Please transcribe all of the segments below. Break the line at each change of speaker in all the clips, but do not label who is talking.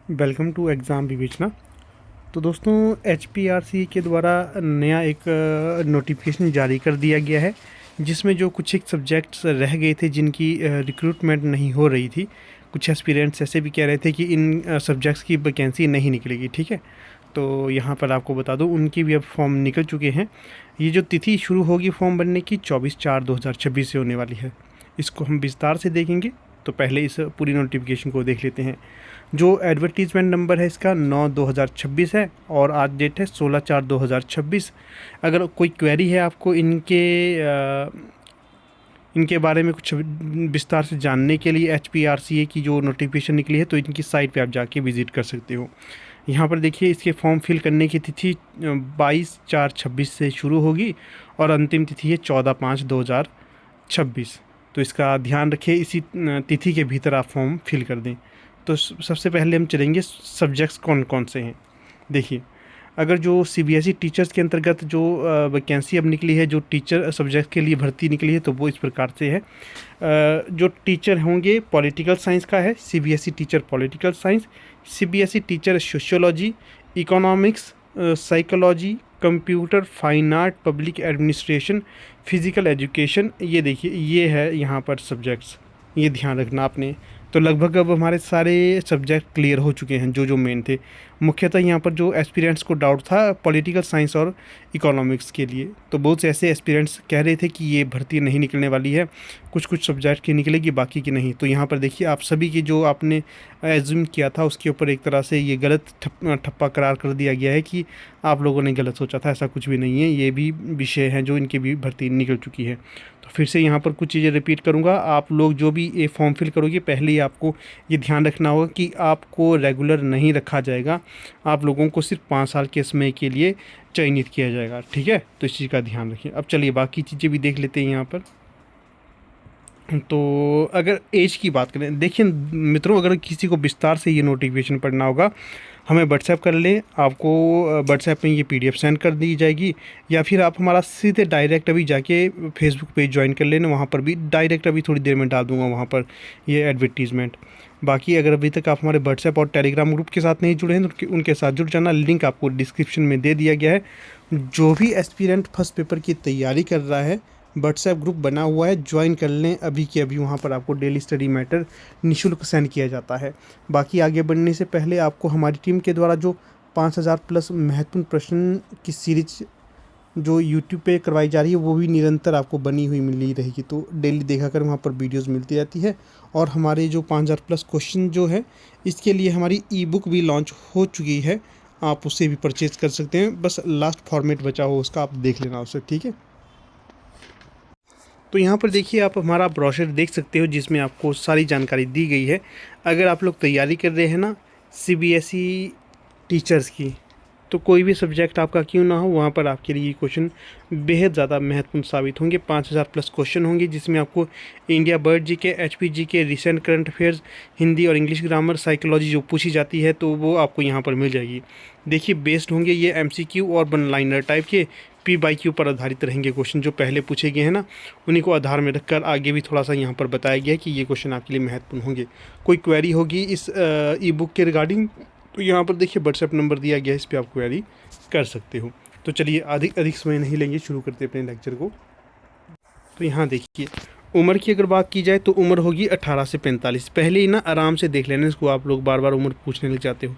Welcome to exam विवेचना। तो दोस्तों, HPRC के द्वारा नया एक नोटिफिकेशन जारी कर दिया गया है, जिसमें जो कुछ एक सब्जेक्ट्स रह गए थे जिनकी रिक्रूटमेंट नहीं हो रही थी। कुछ एस्पिरेंट्स ऐसे भी कह रहे थे कि इन सब्जेक्ट्स की वैकेंसी नहीं निकलेगी। ठीक है, तो यहाँ पर आपको बता दूँ उनकी भी अब फॉर्म निकल चुके हैं। ये जो तिथि शुरू होगी फॉर्म भरने की 24/4/2026 से होने वाली है। इसको हम विस्तार से देखेंगे, तो पहले इस पूरी नोटिफिकेशन को देख लेते हैं। जो एडवर्टीज़मेंट नंबर है इसका 9/2026 है और आज डेट है 16/4/2026। अगर कोई क्वेरी है आपको इनके बारे में कुछ विस्तार से जानने के लिए HPRCA की जो नोटिफिकेशन निकली है, तो इनकी साइट पे आप जाके विज़िट कर सकते हो। यहाँ पर देखिए, इसके फॉर्म फिल करने की तिथि 22/4/26 से शुरू होगी और अंतिम तिथि है 14/5/2026। तो इसका ध्यान रखें, इसी तिथि के भीतर आप फॉर्म फिल कर दें। तो सबसे पहले हम चलेंगे सब्जेक्ट्स कौन कौन से हैं। देखिए, अगर जो CBSE टीचर्स के अंतर्गत जो वैकेंसी अब निकली है, जो टीचर सब्जेक्ट के लिए भर्ती निकली है, तो वो इस प्रकार से है। जो टीचर होंगे पॉलिटिकल साइंस का है, CBSE teacher political science, CBSE teacher sociology, economics, psychology, computer, fine art, public administration, physical education. ये देखिए, ये है यहाँ पर सब्जेक्ट्स, ये ध्यान रखना आपने। तो लगभग अब हमारे सारे सब्जेक्ट क्लियर हो चुके हैं जो जो मेन थे। मुख्यतः यहाँ पर जो एस्पिरेंट्स को डाउट था पॉलिटिकल साइंस और इकोनॉमिक्स के लिए, तो बहुत से ऐसे एस्पिरेंट्स कह रहे थे कि ये भर्ती नहीं निकलने वाली है, कुछ कुछ सब्जेक्ट की निकलेगी बाकी की नहीं। तो यहाँ पर देखिए, आप सभी की जो आपने एज्यूम किया था उसके ऊपर एक तरह से ये गलत ठप्पा करार कर दिया गया है कि आप लोगों ने गलत सोचा था। ऐसा कुछ भी नहीं है, ये भी विषय हैं जो इनकी भी भर्ती निकल चुकी है। तो फिर से यहाँ पर कुछ चीज़ें रिपीट करूँगा। आप लोग जो भी ये फॉर्म फिल करोगे, पहले ही आपको ये ध्यान रखना होगा कि आपको रेगुलर नहीं रखा जाएगा, आप लोगों को सिर्फ 5 साल के समय के लिए चयनित किया जाएगा। ठीक है, तो इस चीज़ का ध्यान रखिए। अब चलिए बाकी चीज़ें भी देख लेते हैं यहाँ पर। तो अगर एज की बात करें, देखिए मित्रों, अगर किसी को विस्तार से ये नोटिफिकेशन पढ़ना होगा, हमें व्हाट्सएप कर लें। आपको व्हाट्सएप में ये PDF सेंड कर दी जाएगी, या फिर आप हमारा सीधे डायरेक्ट अभी जाके फेसबुक पेज ज्वाइन कर लेना, वहाँ पर भी डायरेक्ट अभी थोड़ी देर में डाल दूँगा वहाँ पर ये एडवर्टीज़मेंट। बाकी अगर अभी तक आप हमारे व्हाट्सएप और टेलीग्राम ग्रुप के साथ नहीं जुड़े हैं तो उनके साथ जुड़ जाना, लिंक आपको डिस्क्रिप्शन में दे दिया गया है। जो भी एस्पिरेंट फर्स्ट पेपर की तैयारी कर रहा है, व्हाट्सएप ग्रुप बना हुआ है, ज्वाइन कर लें अभी के अभी। वहाँ पर आपको डेली स्टडी मैटर निःशुल्क सेंड किया जाता है। बाकी आगे बढ़ने से पहले आपको हमारी टीम के द्वारा जो 5000 प्लस महत्वपूर्ण प्रश्न की सीरीज जो यूट्यूब पे करवाई जा रही है, वो भी निरंतर आपको बनी हुई मिली रहेगी। तो डेली देखा कर, वहाँ पर वीडियोस मिलती रहती है। और हमारे जो 5000 प्लस क्वेश्चन जो है, इसके लिए हमारी ई-बुक भी लॉन्च हो चुकी है, आप उससे भी परचेज़ कर सकते हैं। बस लास्ट फॉर्मेट बचा हो उसका आप देख लेना उससे। ठीक है, तो यहाँ पर देखिए, आप हमारा ब्रोशर देख सकते हो जिसमें आपको सारी जानकारी दी गई है। अगर आप लोग तैयारी कर रहे हैं ना CBSE टीचर्स की, तो कोई भी सब्जेक्ट आपका क्यों ना हो, वहाँ पर आपके लिए क्वेश्चन बेहद ज़्यादा महत्वपूर्ण साबित होंगे। 5000 प्लस क्वेश्चन होंगे, जिसमें आपको India bird GK, HP GK, recent current affairs, Hindi और इंग्लिश ग्रामर, साइकोलॉजी जो पूछी जाती है, तो वो आपको यहाँ पर मिल जाएगी। देखिए, बेस्ड होंगे ये MCQ और वन लाइनर टाइप के, P/Q पर आधारित रहेंगे क्वेश्चन। जो पहले पूछे गए हैं ना, उन्हीं को आधार में रखकर आगे भी थोड़ा सा यहाँ पर बताया गया है कि ये क्वेश्चन आपके लिए महत्वपूर्ण होंगे। कोई क्वेरी होगी इस ई-बुक के रिगार्डिंग, तो यहाँ पर देखिए व्हाट्सएप नंबर दिया गया है, इस पर आप क्वेरी कर सकते हो। तो चलिए अधिक समय नहीं लेंगे, शुरू करते अपने लेक्चर को। तो यहाँ देखिए, उम्र की अगर बात की जाए तो उम्र होगी 18 से 45। पहले ही ना आराम से देख लेना इसको, आप लोग बार बार उम्र पूछने लग जाते हो।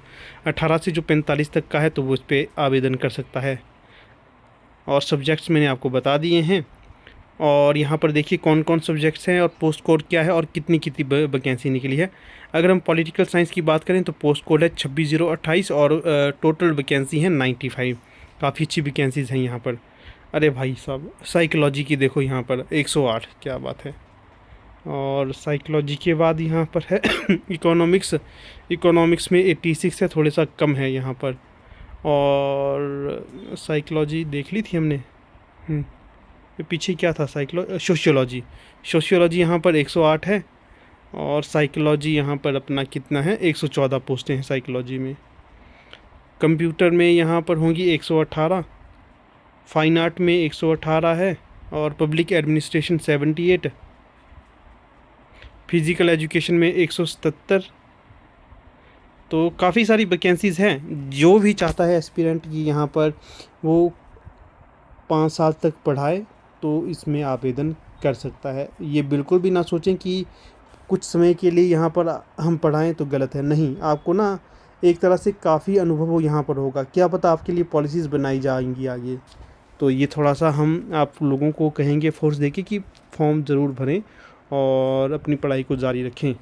18 से जो 45 तक का है, तो वो इस पर आवेदन कर सकता है। और सब्जेक्ट्स मैंने आपको बता दिए हैं। और यहाँ पर देखिए कौन कौन सब्जेक्ट्स हैं और पोस्ट कोड क्या है और कितनी कितनी वैकेंसी निकली है। अगर हम पॉलिटिकल साइंस की बात करें तो पोस्ट कोड है 26/028 और टोटल वैकेंसी है 95। काफ़ी अच्छी वैकेंसीज़ हैं यहाँ पर। अरे भाई साहब, साइकोलॉजी की देखो यहाँ पर 108, क्या बात है। और साइकोलॉजी के बाद यहाँ पर है इकोनॉमिक्स में 86 है, थोड़ा सा कम है यहाँ पर। और साइकोलॉजी देख ली थी हमने। ये पीछे क्या था, सोशियोलॉजी यहाँ पर 108 है। और साइकोलॉजी यहाँ पर अपना कितना है, 114 पोस्टें हैं साइकोलॉजी में। कंप्यूटर में यहाँ पर होंगी 118, फाइन आर्ट में 118 है, और पब्लिक एडमिनिस्ट्रेशन 78, फिज़िकल एजुकेशन में 177, तो काफ़ी सारी वैकेंसीज़ हैं। जो भी चाहता है एस्पिरेंट कि यहाँ पर वो 5 साल तक पढ़ाए तो इसमें आवेदन कर सकता है। ये बिल्कुल भी ना सोचें कि कुछ समय के लिए यहाँ पर हम पढ़ाएं तो गलत है। नहीं, आपको ना एक तरह से काफ़ी अनुभव हो यहाँ पर होगा। क्या पता आपके लिए पॉलिसीज़ बनाई जाएंगी आगे। तो ये थोड़ा सा हम आप लोगों को कहेंगे फोर्स देके कि फॉर्म ज़रूर भरें और अपनी पढ़ाई को जारी रखें।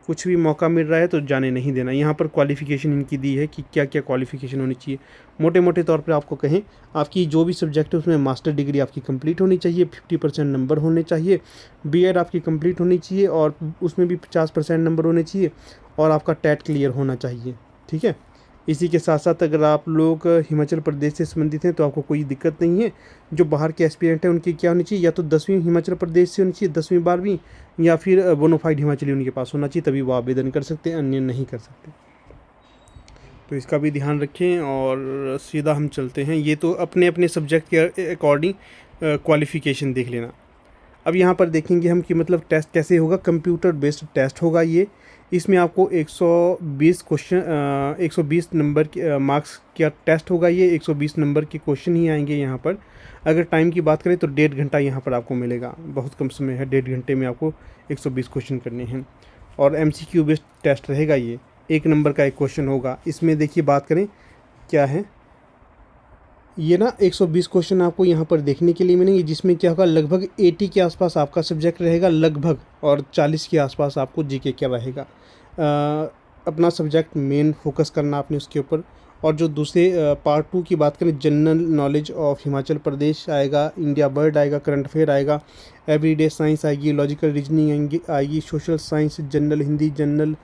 कुछ भी मौका मिल रहा है तो जाने नहीं देना। यहाँ पर क्वालिफ़िकेशन इनकी दी है कि क्या क्या क्वालिफ़िकेशन होनी चाहिए। मोटे मोटे तौर पर आपको कहें, आपकी जो भी सब्जेक्ट है उसमें मास्टर डिग्री आपकी कंप्लीट होनी चाहिए, 50% नंबर होने चाहिए, बीएड आपकी कंप्लीट होनी चाहिए और उसमें भी 50% नंबर होने चाहिए और आपका टेट क्लियर होना चाहिए। ठीक है। इसी के साथ साथ अगर आप लोग हिमाचल प्रदेश से संबंधित हैं तो आपको कोई दिक्कत नहीं है। जो बाहर के एस्पिरेंट हैं उनकी क्या होनी चाहिए, या तो 10वीं हिमाचल प्रदेश से होनी चाहिए, 10वीं 12वीं, या फिर बोनाफाइड हिमाचली उनके पास होना चाहिए, तभी वो आवेदन कर सकते हैं, अन्य नहीं कर सकते। तो इसका भी ध्यान रखें और सीधा हम चलते हैं। ये तो अपने अपने सब्जेक्ट के अकॉर्डिंग क्वालिफ़िकेशन देख लेना। अब यहाँ पर देखेंगे हम कि मतलब टेस्ट कैसे होगा। कंप्यूटर बेस्ड टेस्ट होगा ये। इसमें आपको 120 क्वेश्चन 120 नंबर के मार्क्स का टेस्ट होगा। ये 120 नंबर के क्वेश्चन ही आएंगे यहाँ पर। अगर टाइम की बात करें तो 1.5 घंटा यहाँ पर आपको मिलेगा। बहुत कम समय है, 1.5 घंटे में आपको 120 क्वेश्चन करने हैं। और MCQ बेस्ड टेस्ट रहेगा ये। 1 नंबर का एक क्वेश्चन होगा। इसमें देखिए बात करें क्या है, ये ना 120 क्वेश्चन आपको यहाँ पर देखने के लिए मिलेंगे, जिसमें क्या होगा लगभग 80 के आसपास आपका सब्जेक्ट रहेगा लगभग, और 40 के आसपास आपको जीके क्या रहेगा। अपना सब्जेक्ट मेन फोकस करना आपने उसके ऊपर। और जो दूसरे पार्ट 2 की बात करें, general knowledge of Himachal Pradesh आएगा, इंडिया बर्ड आएगा, करंट अफेयर आएगा, एवरीडे साइंस आएगी, लॉजिकल रीजनिंग आएगी, social science, general Hindi, general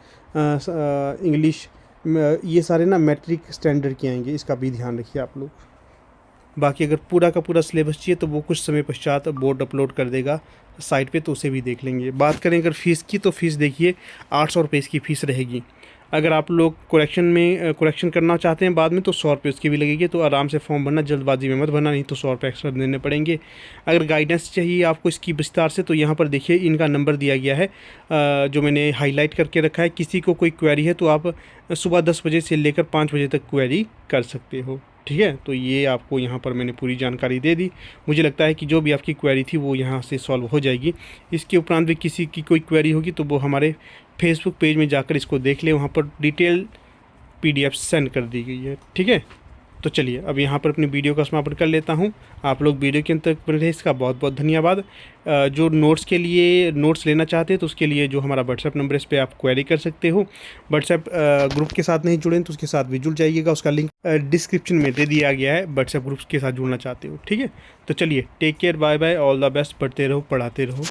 English, ये सारे ना मैट्रिक स्टैंडर्ड के आएंगे। इसका भी ध्यान रखिए आप लोग। बाकी अगर पूरा का पूरा सिलेबस चाहिए तो वो कुछ समय पश्चात बोर्ड अपलोड कर देगा साइट पे, तो उसे भी देख लेंगे। बात करें अगर फ़ीस की, तो फ़ीस देखिए 800 रुपये इसकी फ़ीस रहेगी। अगर आप लोग करेक्शन करना चाहते हैं बाद में तो 100 रुपये उसकी भी लगेगी। तो आराम से फॉर्म भरना, जल्दबाजी में मत भरना, नहीं तो 100 रुपये एक्स्ट्रा देने पड़ेंगे। अगर गाइडेंस चाहिए आपको इसकी विस्तार से, तो यहाँ पर देखिए इनका नंबर दिया गया है जो मैंने हाईलाइट करके रखा है। किसी को कोई क्वेरी है तो आप सुबह 10 बजे से लेकर 5 बजे तक क्वेरी कर सकते हो। ठीक है। तो ये आपको यहाँ पर मैंने पूरी जानकारी दे दी। मुझे लगता है कि जो भी आपकी क्वेरी थी वो यहाँ से सॉल्व हो जाएगी। इसके उपरांत भी किसी की कोई क्वेरी होगी तो वो हमारे फेसबुक पेज में जाकर इसको देख ले, वहाँ पर डिटेल PDF सेंड कर दी गई है। ठीक है। तो चलिए अब यहाँ पर अपनी वीडियो का समापन कर लेता हूँ। आप लोग वीडियो के अंत तक बने रहे, इसका बहुत बहुत धन्यवाद। जो नोट्स के लिए नोट्स लेना चाहते हैं तो उसके लिए जो हमारा व्हाट्सएप नंबर है इस पर आप क्वेरी कर सकते हो। व्हाट्सएप ग्रुप के साथ नहीं जुड़े तो उसके साथ भी जुड़ जाइएगा, उसका लिंक डिस्क्रिप्शन में दे दिया गया है। व्हाट्सएप ग्रुप के साथ जुड़ना चाहते हो। ठीक है। तो चलिए, take care, bye bye, all the best. पढ़ते रहो, पढ़ाते रहो।